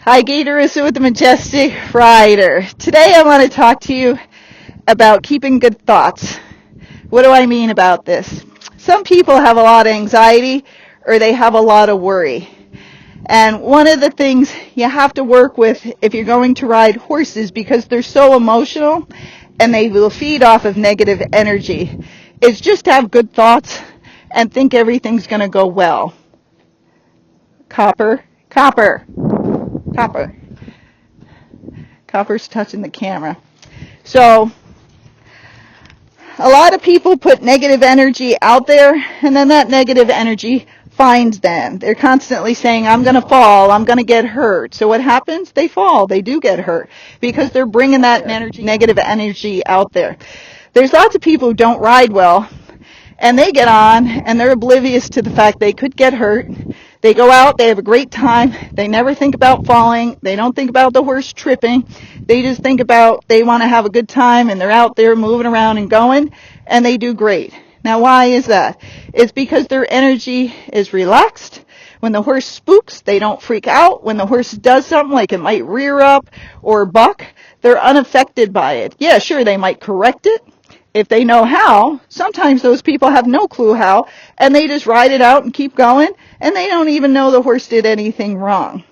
Hi, Gaye DeRusso with the Majestic Rider. Today I want to talk to you about keeping good thoughts. What do I mean about this? Some people have a lot of anxiety or they have a lot of worry. And one of the things you have to work with if you're going to ride horses, because they're so emotional and they will feed off of negative energy, is just to have good thoughts and think everything's going to go well. Copper's touching the camera. So a lot of people put negative energy out there, and then that negative energy finds them. They're constantly saying, I'm going to fall, I'm going to get hurt. So what happens? They fall. They do get hurt because they're bringing that negative energy out there. There's lots of people who don't ride well, and they get on, and they're oblivious to the fact they could get hurt. They go out, they have a great time, they never think about falling, they don't think about the horse tripping, they just think about they want to have a good time, and they're out there moving around and going, and they do great. Now why is that? It's because their energy is relaxed. When the horse spooks, they don't freak out. When the horse does something like it might rear up or buck, they're unaffected by it. Yeah, sure, they might correct it if they know how. Sometimes those people have no clue how, and they just ride it out and keep going, and they don't even know the horse did anything wrong.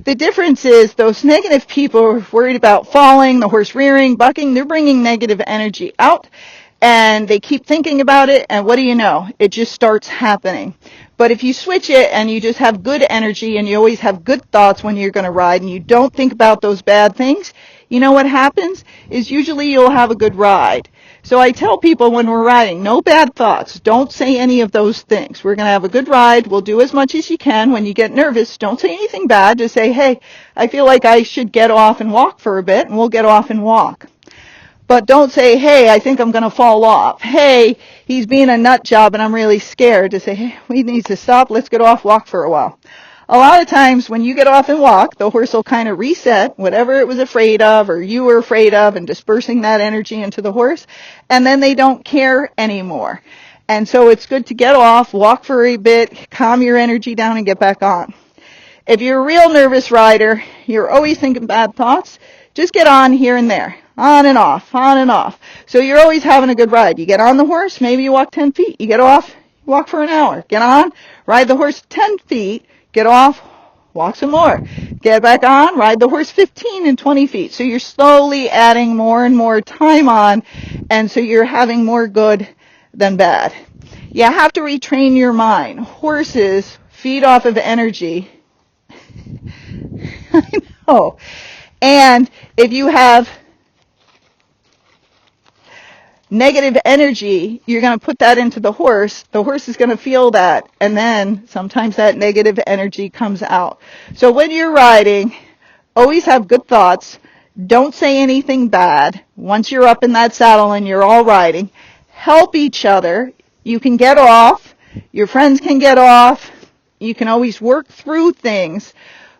The difference is those negative people are worried about falling, the horse rearing, bucking. They're bringing negative energy out, and they keep thinking about it, and what do you know? It just starts happening. But if you switch it and you just have good energy and you always have good thoughts when you're going to ride and you don't think about those bad things, you know what happens is usually you'll have a good ride. So I tell people when we're riding, no bad thoughts. Don't say any of those things. We're going to have a good ride. We'll do as much as you can. When you get nervous, don't say anything bad. Just say, hey, I feel like I should get off and walk for a bit, and we'll get off and walk. But don't say, hey, I think I'm going to fall off. Hey, he's being a nut job and I'm really scared. To say, hey, we need to stop. Let's get off, walk for a while. A lot of times when you get off and walk, the horse will kind of reset whatever it was afraid of or you were afraid of and dispersing that energy into the horse, and then they don't care anymore. And so it's good to get off, walk for a bit, calm your energy down, and get back on. If you're a real nervous rider, you're always thinking bad thoughts, just get on here and there. On and off, on and off. So you're always having a good ride. You get on the horse, maybe you walk 10 feet. You get off, walk for an hour. Get on, ride the horse 10 feet, get off, walk some more. Get back on, ride the horse 15 and 20 feet. So you're slowly adding more and more time on, and so you're having more good than bad. You have to retrain your mind. Horses feed off of energy. I know. And if you have negative energy, you're going to put that into the horse is going to feel that, and then sometimes that negative energy comes out. So when you're riding, always have good thoughts. Don't say anything bad. Once you're up in that saddle and you're all riding, help each other. You can get off. Your friends can get off. You can always work through things,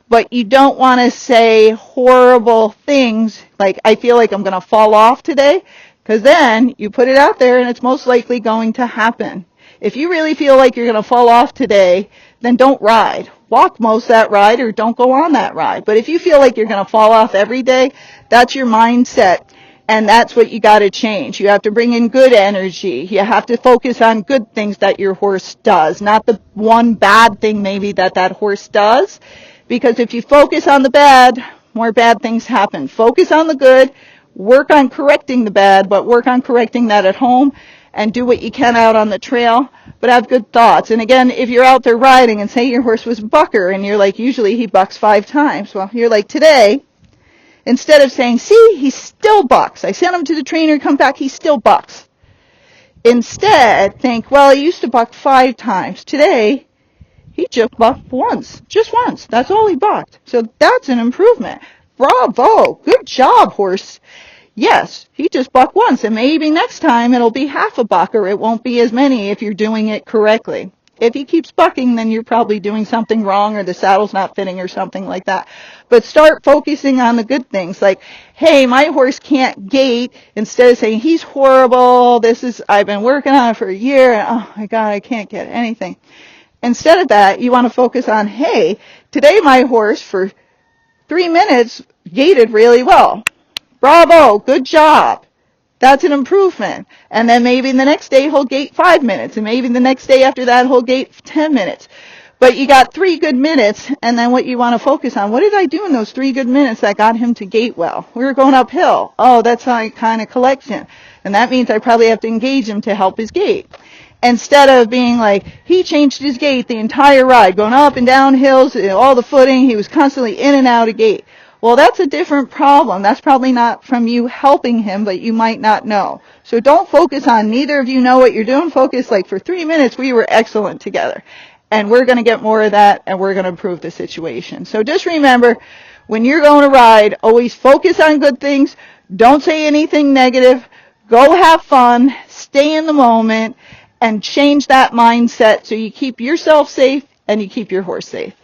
but you don't want to say horrible things like, I feel like I'm going to fall off today. Because then you put it out there and it's most likely going to happen. If you really feel like you're going to fall off today, then don't ride. Walk most of that ride or don't go on that ride. But if you feel like you're going to fall off every day, that's your mindset. And that's what you got to change. You have to bring in good energy. You have to focus on good things that your horse does, not the one bad thing maybe that horse does. Because if you focus on the bad, more bad things happen. Focus on the good. Work on correcting the bad, but work on correcting that at home and do what you can out on the trail, but have good thoughts. And again, if you're out there riding and say your horse was bucker and you're like, usually he bucks 5 times. Well, you're like, today, instead of saying, see, he still bucks. I sent him to the trainer, come back, he still bucks. Instead, think, well, he used to buck 5 times. Today, he just bucked once. Just once. That's all he bucked. So that's an improvement. Bravo. Good job, horse. Yes, he just bucked once, and maybe next time it'll be half a buck, or it won't be as many if you're doing it correctly. If he keeps bucking, then you're probably doing something wrong, or the saddle's not fitting, or something like that. But start focusing on the good things, like, hey, my horse can't gait, instead of saying, he's horrible, I've been working on it for a year, and oh my God, I can't get anything. Instead of that, you want to focus on, hey, today my horse, for 3 minutes gated really well. Bravo, good job. That's an improvement. And then maybe the next day he'll gate 5 minutes, and maybe the next day after that he'll gate 10 minutes. But you got 3 good minutes, and then what you want to focus on, what did I do in those 3 good minutes that got him to gate well? We were going uphill. Oh, that's my kind of collection. And that means I probably have to engage him to help his gate. Instead of being like, he changed his gate the entire ride, going up and down hills, all the footing, he was constantly in and out of gate. Well, that's a different problem. That's probably not from you helping him, but you might not know. So don't focus on neither of you know what you're doing. Focus like for 3 minutes we were excellent together. And we're going to get more of that, and we're going to improve the situation. So just remember, when you're going to ride, always focus on good things. Don't say anything negative. Go have fun. Stay in the moment. And change that mindset so you keep yourself safe and you keep your horse safe.